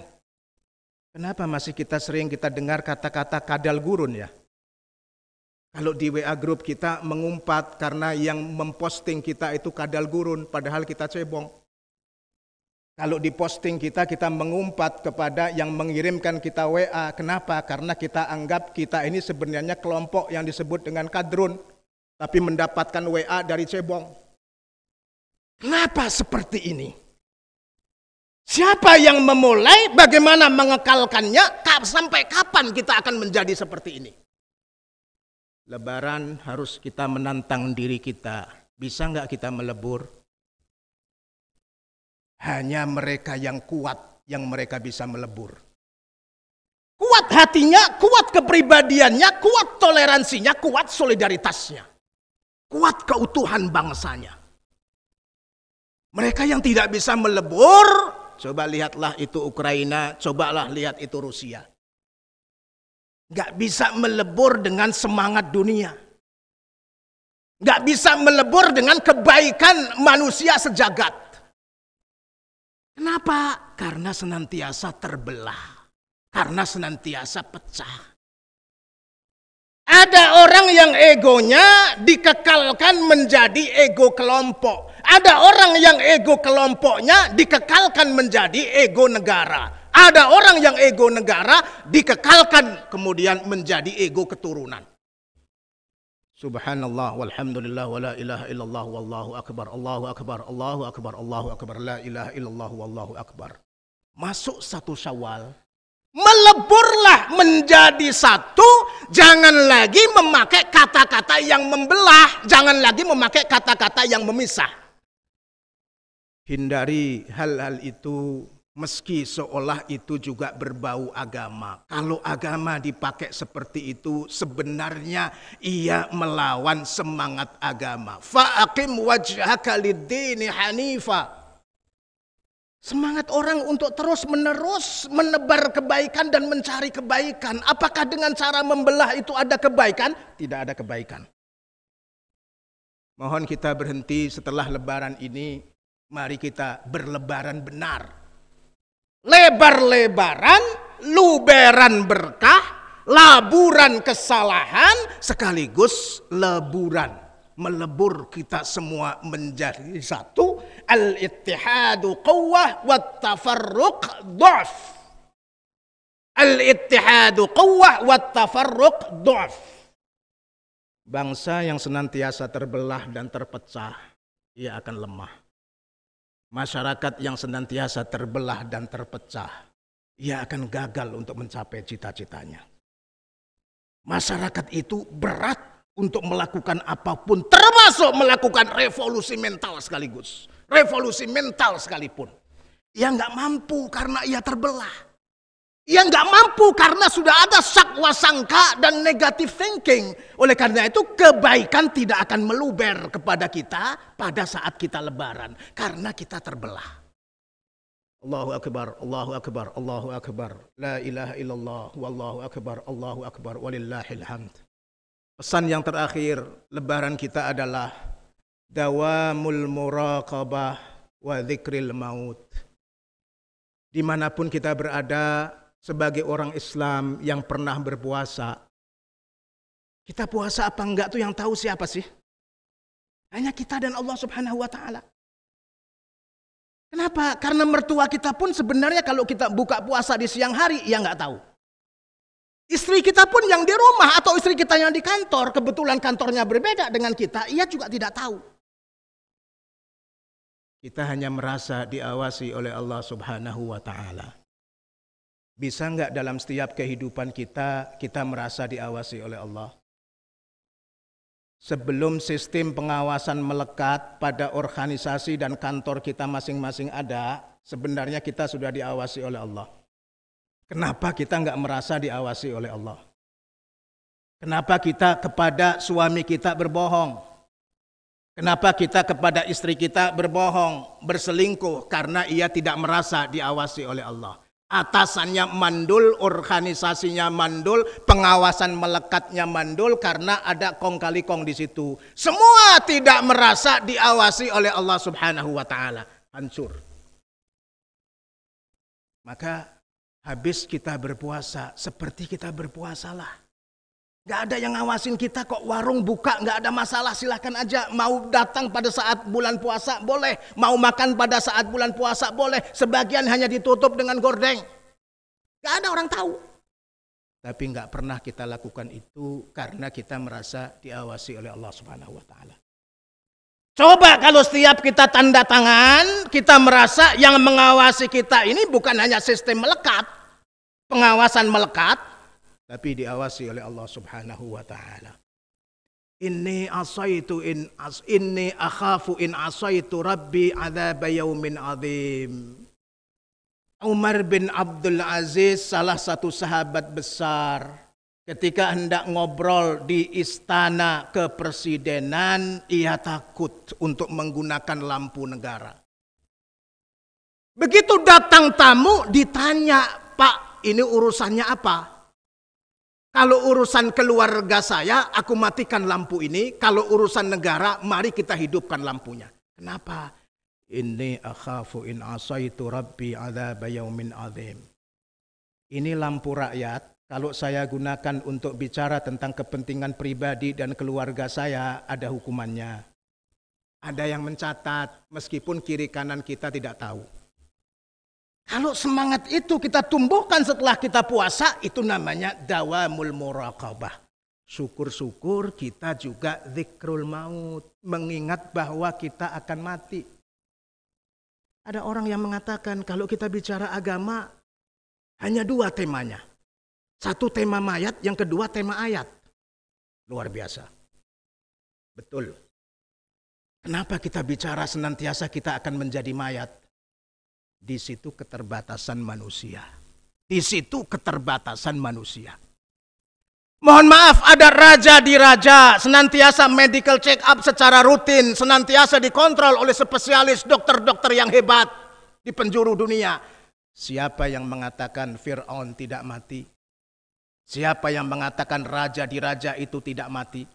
Kenapa masih sering kita dengar kata-kata kadal gurun ya? Kalau di WA grup kita mengumpat karena yang memposting kita itu kadal gurun, padahal kita cebong. Kalau di posting kita mengumpat kepada yang mengirimkan kita WA. Kenapa? Karena kita anggap kita ini sebenarnya kelompok yang disebut dengan kadrun, tapi mendapatkan WA dari cebong. Kenapa seperti ini? Siapa yang memulai? Bagaimana mengekalkannya? Sampai kapan kita akan menjadi seperti ini? Lebaran harus kita menantang diri kita. Bisa nggak kita melebur? Hanya mereka yang kuat yang mereka bisa melebur. Kuat hatinya, kuat kepribadiannya, kuat toleransinya, kuat solidaritasnya. Kuat keutuhan bangsanya. Mereka yang tidak bisa melebur, coba lihatlah itu Ukraina, cobalah lihat itu Rusia. Gak bisa melebur dengan semangat dunia. Gak bisa melebur dengan kebaikan manusia sejagat. Kenapa? Karena senantiasa terbelah. Karena senantiasa pecah. Ada orang yang egonya dikekalkan menjadi ego kelompok. Ada orang yang ego kelompoknya dikekalkan menjadi ego negara. Ada orang yang ego negara dikekalkan kemudian menjadi ego keturunan. Subhanallah walhamdulillah wala ilaha illallah wallahu akbar. Allahu akbar, Allahu akbar, Allahu akbar, la ilaha illallah wallahu akbar. Masuk 1 Syawal, meleburlah menjadi satu. Jangan lagi memakai kata-kata yang membelah, jangan lagi memakai kata-kata yang memisah. Hindari hal-hal itu, Meski seolah itu juga berbau agama. Kalau agama dipakai seperti itu, sebenarnya ia melawan semangat agama. Fa'aqim wajhaka lid-dini hanifa. Semangat orang untuk terus-menerus menebar kebaikan dan mencari kebaikan. Apakah dengan cara membelah itu ada kebaikan? Tidak ada kebaikan. Mohon kita berhenti setelah lebaran ini. Mari kita berlebaran benar. Lebar-lebaran, luberan berkah, laburan kesalahan, sekaligus leburan. Melebur kita semua menjadi satu. Al-ittihadu quwwah wat tafarruq dha'f. Al-ittihadu quwwah wat tafarruq dha'f. Bangsa yang senantiasa terbelah dan terpecah, ia akan lemah. Masyarakat yang senantiasa terbelah dan terpecah, ia akan gagal untuk mencapai cita-citanya. Masyarakat itu berat untuk melakukan apapun, termasuk melakukan revolusi mental sekaligus. Revolusi mental sekalipun. Ia nggak mampu karena ia terbelah. Ia nggak mampu karena sudah ada sakwa sangka dan negative thinking. Oleh karena itu kebaikan tidak akan meluber kepada kita pada saat kita lebaran. Karena kita terbelah. Allahu Akbar, Allahu Akbar, Allahu Akbar. La ilaha illallah, wallahu akbar, Allahu Akbar, walillahil hamd. Pesan yang terakhir lebaran kita adalah dawamul muraqabah wa dzikril maut. Dimanapun kita berada, sebagai orang Islam yang pernah berpuasa, kita puasa apa enggak tuh yang tahu siapa sih? Hanya kita dan Allah Subhanahu wa Ta'ala. Kenapa? Karena mertua kita pun sebenarnya kalau kita buka puasa di siang hari, ia enggak tahu. Istri kita pun yang di rumah atau istri kita yang di kantor, kebetulan kantornya berbeda dengan kita, ia juga tidak tahu. Kita hanya merasa diawasi oleh Allah Subhanahu wa Ta'ala. Bisa enggak dalam setiap kehidupan kita merasa diawasi oleh Allah? Sebelum sistem pengawasan melekat pada organisasi dan kantor kita masing-masing ada, sebenarnya kita sudah diawasi oleh Allah. Kenapa kita enggak merasa diawasi oleh Allah? Kenapa kita kepada suami kita berbohong? Kenapa kita kepada istri kita berbohong, berselingkuh? Karena ia tidak merasa diawasi oleh Allah. Atasannya mandul, organisasinya mandul, pengawasan melekatnya mandul karena ada kong kali kong di situ. Semua tidak merasa diawasi oleh Allah Subhanahu wa Ta'ala. Hancur. Maka habis kita berpuasa, seperti kita berpuasalah. Gak ada yang ngawasin kita kok, warung buka gak ada masalah, silahkan aja. Mau datang pada saat bulan puasa boleh, mau makan pada saat bulan puasa boleh. Sebagian hanya ditutup dengan gordeng. Gak ada orang tahu. Tapi gak pernah kita lakukan itu karena kita merasa diawasi oleh Allah Subhanahu wa Ta'ala. Coba kalau setiap kita tanda tangan, kita merasa yang mengawasi kita ini bukan hanya sistem melekat, pengawasan melekat, tapi diawasi oleh Allah Subhanahu wa Ta'ala. Inni akhafu in asaitu rabbi adzab yaumin adzim. Umar bin Abdul Aziz, salah satu sahabat besar, ketika hendak ngobrol di istana kepresidenan, ia takut untuk menggunakan lampu negara. Begitu datang tamu, ditanya, "Pak, ini urusannya apa?" Kalau urusan keluarga saya, aku matikan lampu ini. Kalau urusan negara, mari kita hidupkan lampunya. Kenapa? Inni akhafu in asaitu rabbi adzab yaumin adzim. Ini lampu rakyat. Kalau saya gunakan untuk bicara tentang kepentingan pribadi dan keluarga saya, ada hukumannya. Ada yang mencatat, meskipun kiri kanan kita tidak tahu. Kalau semangat itu kita tumbuhkan setelah kita puasa, itu namanya dawamul muraqabah. Syukur-syukur kita juga dzikrul maut, mengingat bahwa kita akan mati. Ada orang yang mengatakan kalau kita bicara agama, hanya dua temanya. Satu tema mayat, yang kedua tema ayat. Luar biasa. Betul. Kenapa kita bicara senantiasa kita akan menjadi mayat? Di situ keterbatasan manusia. Di situ keterbatasan manusia. Mohon maaf, ada raja di raja, senantiasa medical check up secara rutin, senantiasa dikontrol oleh spesialis dokter-dokter yang hebat di penjuru dunia. Siapa yang mengatakan Fir'aun tidak mati? Siapa yang mengatakan raja di raja itu tidak mati?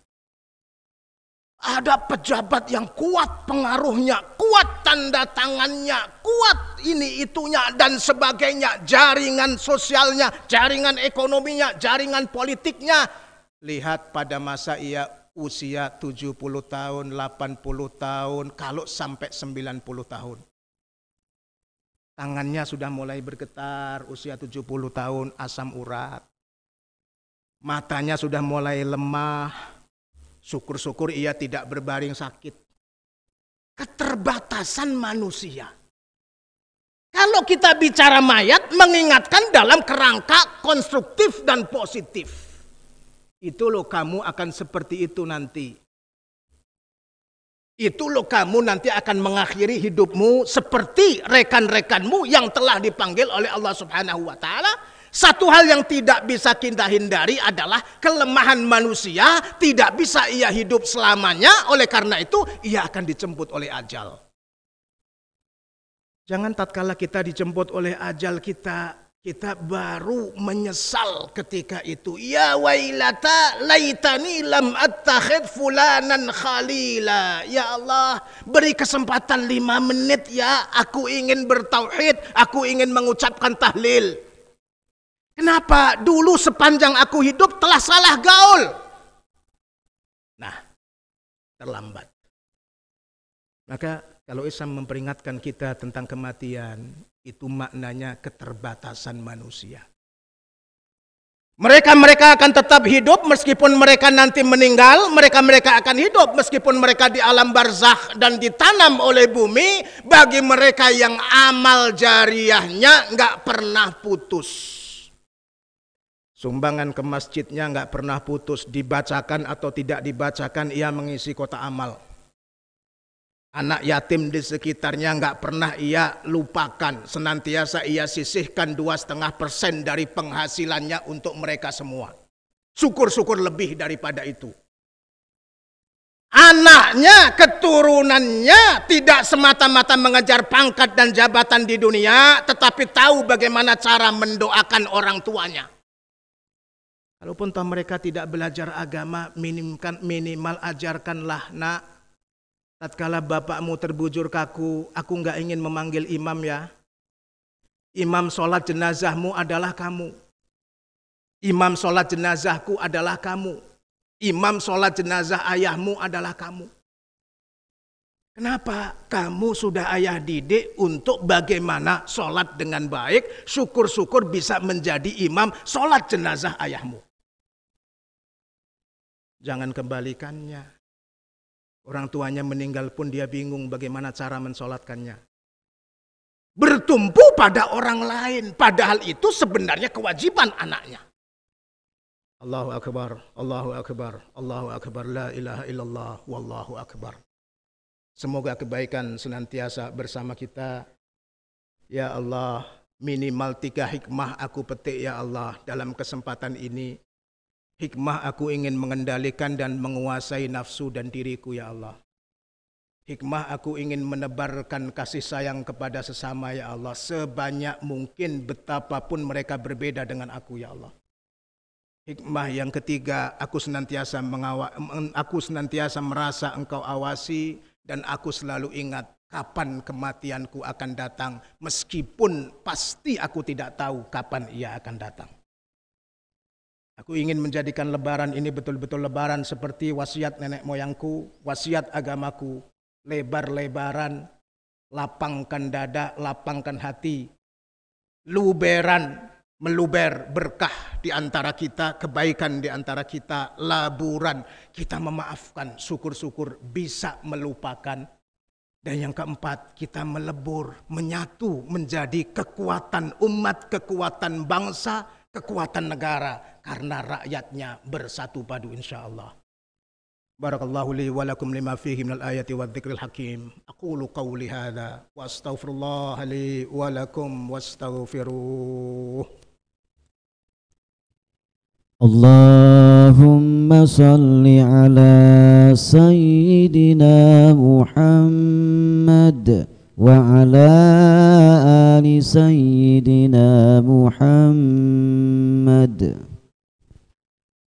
Ada pejabat yang kuat pengaruhnya, kuat tanda tangannya, kuat ini itunya dan sebagainya. Jaringan sosialnya, jaringan ekonominya, jaringan politiknya. Lihat pada masa ia usia 70 tahun, 80 tahun, kalau sampai 90 tahun. Tangannya sudah mulai bergetar, usia 70 tahun, asam urat. Matanya sudah mulai lemah. Syukur-syukur ia tidak berbaring sakit. Keterbatasan manusia. Kalau kita bicara mayat, mengingatkan dalam kerangka konstruktif dan positif. Itu loh kamu akan seperti itu nanti. Itu loh kamu nanti akan mengakhiri hidupmu seperti rekan-rekanmu yang telah dipanggil oleh Allah Subhanahu wa Ta'ala. Satu hal yang tidak bisa kita hindari adalah kelemahan manusia, tidak bisa ia hidup selamanya, oleh karena itu ia akan dijemput oleh ajal. Jangan tatkala kita dijemput oleh ajal kita baru menyesal ketika itu. Ya wailata laitani lam attakhid fulanan khalila. Ya Allah, beri kesempatan 5 menit ya, aku ingin bertauhid, aku ingin mengucapkan tahlil. Kenapa? Dulu sepanjang aku hidup telah salah gaul. Nah, terlambat. Maka kalau Islam memperingatkan kita tentang kematian, itu maknanya keterbatasan manusia. Mereka akan tetap hidup meskipun mereka nanti meninggal, mereka akan hidup meskipun mereka di alam barzakh dan ditanam oleh bumi, bagi mereka yang amal jariahnya nggak pernah putus. Sumbangan ke masjidnya nggak pernah putus, dibacakan atau tidak dibacakan, ia mengisi kotak amal. Anak yatim di sekitarnya nggak pernah ia lupakan, senantiasa ia sisihkan 2,5% dari penghasilannya untuk mereka semua. Syukur-syukur lebih daripada itu. Anaknya, keturunannya tidak semata-mata mengejar pangkat dan jabatan di dunia, tetapi tahu bagaimana cara mendoakan orang tuanya. Walaupun toh mereka tidak belajar agama, minimal ajarkanlah, nak, tatkala bapakmu terbujur kaku, aku nggak ingin memanggil imam ya. Imam sholat jenazahmu adalah kamu. Imam sholat jenazahku adalah kamu. Imam sholat jenazah ayahmu adalah kamu. Kenapa? Kamu sudah ayah didik untuk bagaimana sholat dengan baik, syukur-syukur bisa menjadi imam sholat jenazah ayahmu. Jangan kembalikannya. Orang tuanya meninggal pun dia bingung bagaimana cara mensolatkannya. Bertumpu pada orang lain, padahal itu sebenarnya kewajiban anaknya. Allahu Akbar, Allahu Akbar, Allahu Akbar, la ilaha illallah, wallahu akbar. Semoga kebaikan senantiasa bersama kita. Ya Allah, minimal 3 hikmah aku petik ya Allah dalam kesempatan ini. Hikmah aku ingin mengendalikan dan menguasai nafsu dan diriku ya Allah. Hikmah aku ingin menebarkan kasih sayang kepada sesama ya Allah. Sebanyak mungkin betapapun mereka berbeda dengan aku ya Allah. Hikmah yang ketiga, aku senantiasa merasa Engkau awasi dan aku selalu ingat kapan kematianku akan datang. Meskipun pasti aku tidak tahu kapan ia akan datang. Aku ingin menjadikan lebaran ini betul-betul lebaran seperti wasiat nenek moyangku, wasiat agamaku. Lebar-lebaran, lapangkan dada, lapangkan hati. Luberan, meluber berkah di antara kita, kebaikan di antara kita, laburan. Kita memaafkan, syukur-syukur bisa melupakan. Dan yang keempat, kita melebur, menyatu menjadi kekuatan umat, kekuatan bangsa, kekuatan negara. Karena rakyatnya bersatu padu insya Allah. Barakallahu li wa lakum lima fihi minal ayati wa dzikril hakim. Aqulu qawli hadza wa astaghfirullah li wa lakum wastaghfiruh. Allahumma salli ala sayyidina Muhammad wa ala ali sayyidina Muhammad.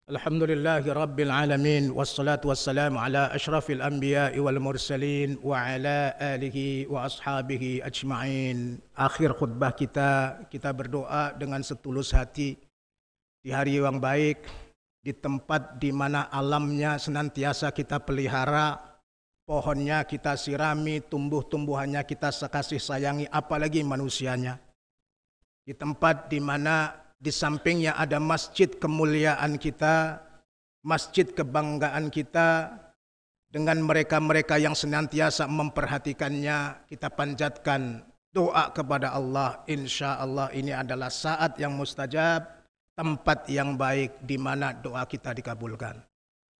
Alhamdulillahi Rabbil Alamin. Wassalatu wassalamu ala ashrafil anbiya'i wal mursalin wa ala alihi wa ashabihi ajma'in. Akhir khutbah kita berdoa dengan setulus hati di hari yang baik, di tempat di mana alamnya senantiasa kita pelihara, pohonnya kita sirami, tumbuh-tumbuhannya kita kasih sayangi, apalagi manusianya. Di tempat di mana di sampingnya ada masjid kemuliaan kita, masjid kebanggaan kita, dengan mereka-mereka yang senantiasa memperhatikannya, kita panjatkan doa kepada Allah. Insya Allah ini adalah saat yang mustajab, tempat yang baik di mana doa kita dikabulkan.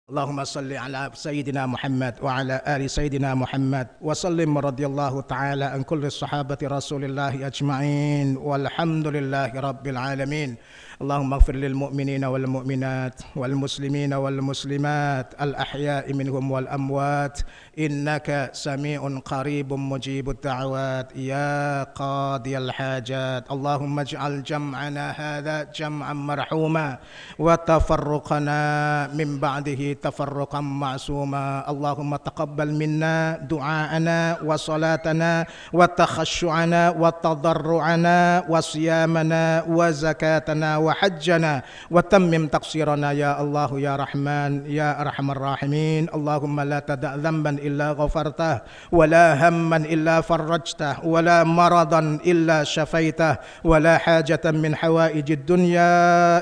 Allahumma salli ala Sayyidina Muhammad wa ala ali Sayyidina Muhammad wa sallim radhiyallahu ta'ala an kulli sahabati Rasulillahi ajma'in walhamdulillahi rabbil alamin. Allahumma ighfir lil mu'minina wal mu'minat wal muslimina wal muslimat al ahya'i minhum wal amwat innaka sami'un qaribun mujibud da'awat ya qadiyal hajat. Allahumma ij'al jam'ana hadha jam'an marhuma wa tafarruqana min ba'dihi تفرقا معصوما. اللهم تقبل منا دعاءنا وصلاتنا وتخشعنا وتضرعنا وصيامنا وزكاتنا وحجنا وتمم تقصيرنا يا الله يا رحمن يا أرحم الراحمين. اللهم لا تدع ذنبا إلا غفرته ولا هما إلا فرجته ولا مرضا إلا شفيته ولا حاجة من حوائج الدنيا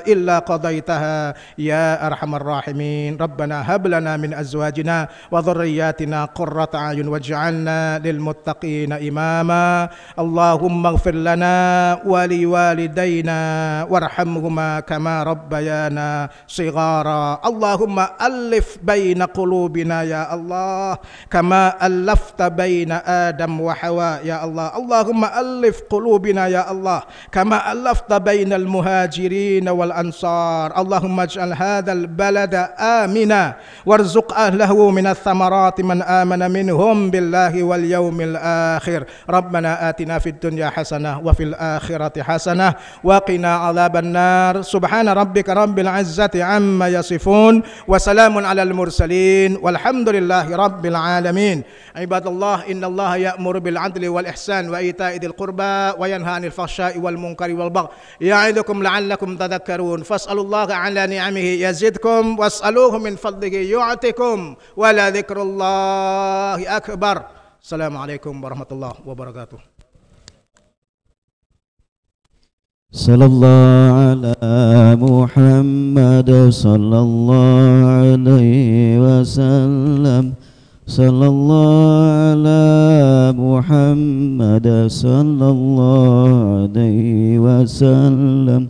إلا قضيتها يا أرحم الراحمين. ربنا هب لنا من أزواجنا وذرياتنا قرة أعين واجعلنا للمتقين إماما. اللهم اغفر لنا ولوالدينا وارحمهما كما ربيانا صغارا. اللهم ألف بين قلوبنا يا الله كما ألفت بين آدم وحواء يا الله. اللهم ألف قلوبنا يا الله كما ألفت بين المهاجرين والأنصار. اللهم اجعل هذا البلد آمنا وارزق أهله من الثمرات من آمن منهم بالله واليوم الآخر. ربنا آتنا في الدنيا حسنة وفي الآخرة حسنة وقنا عذاب النار. سبحان ربك رب العزة عما يصفون وسلام على المرسلين والحمد لله رب العالمين. عباد الله إن الله يأمر بالعدل والإحسان وإيتاء ذي القربى وينهى عن الفحشاء والمنكر والبغي يعظكم لعلكم تذكرون. فاسألوا الله على نعمه يزدكم واسألوه من فضله يعطكم ولذكر الله أكبر. السلام عليكم ورحمة الله وبركاته. صلى الله على محمد صلى الله عليه وسلم. صلى الله على محمد صلى الله عليه وسلم.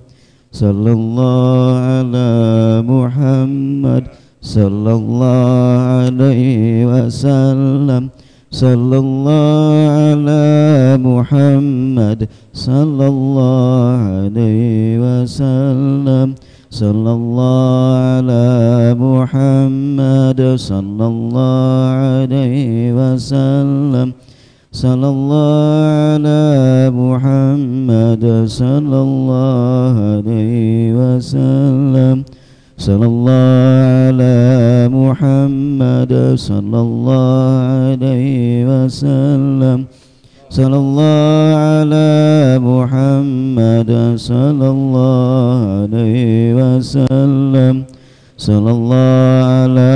صلى الله على محمد صلى الله عليه وسلم. صلى الله على محمد صلى الله عليه وسلم. صلى الله على محمد صلى الله عليه وسلم. صلى الله على محمد صلى الله عليه وسلم. صلى الله على محمد صلى الله عليه وسلم. صلى الله على محمد صلى الله عليه وسلم. صلى الله على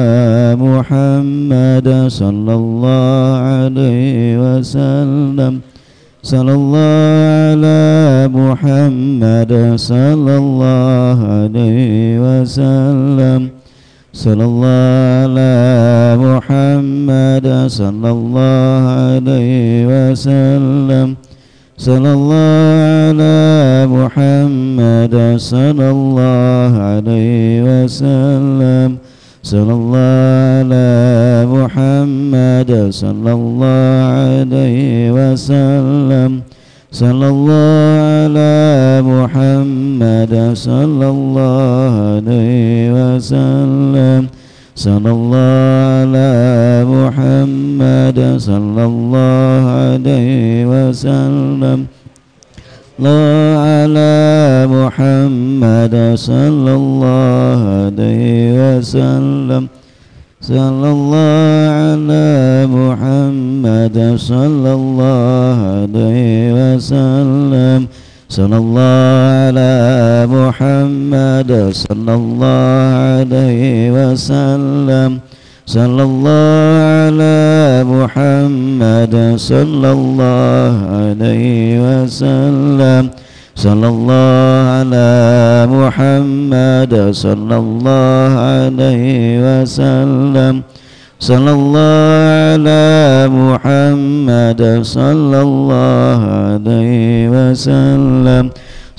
محمد صلى الله عليه وسلم. صلى الله على محمد صلى الله عليه وسلم. صلى الله على محمد صلى الله عليه وسلم. صلى الله على محمد صلى الله عليه وسلم. صلى الله على محمد صلى الله عليه وسلم صلى الله على محمد صلى الله عليه وسلم صلى الله على محمد صلى الله عليه وسلم الله على محمد صلى الله عليه وسلم صلى الله على محمد صلى الله عليه وسلم صلى الله على محمد صلى الله عليه وسلم صلى الله على محمد صلى الله عليه وسلم صلى الله على محمد صلى الله عليه وسلم صلى الله على محمد صلى الله عليه وسلم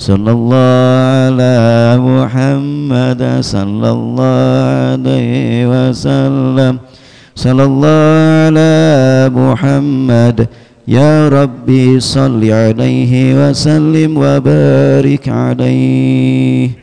صلى الله على محمد صلى الله عليه وسلم صلى الله على محمد يا ربي صل عليه وسلم وبارك عليه.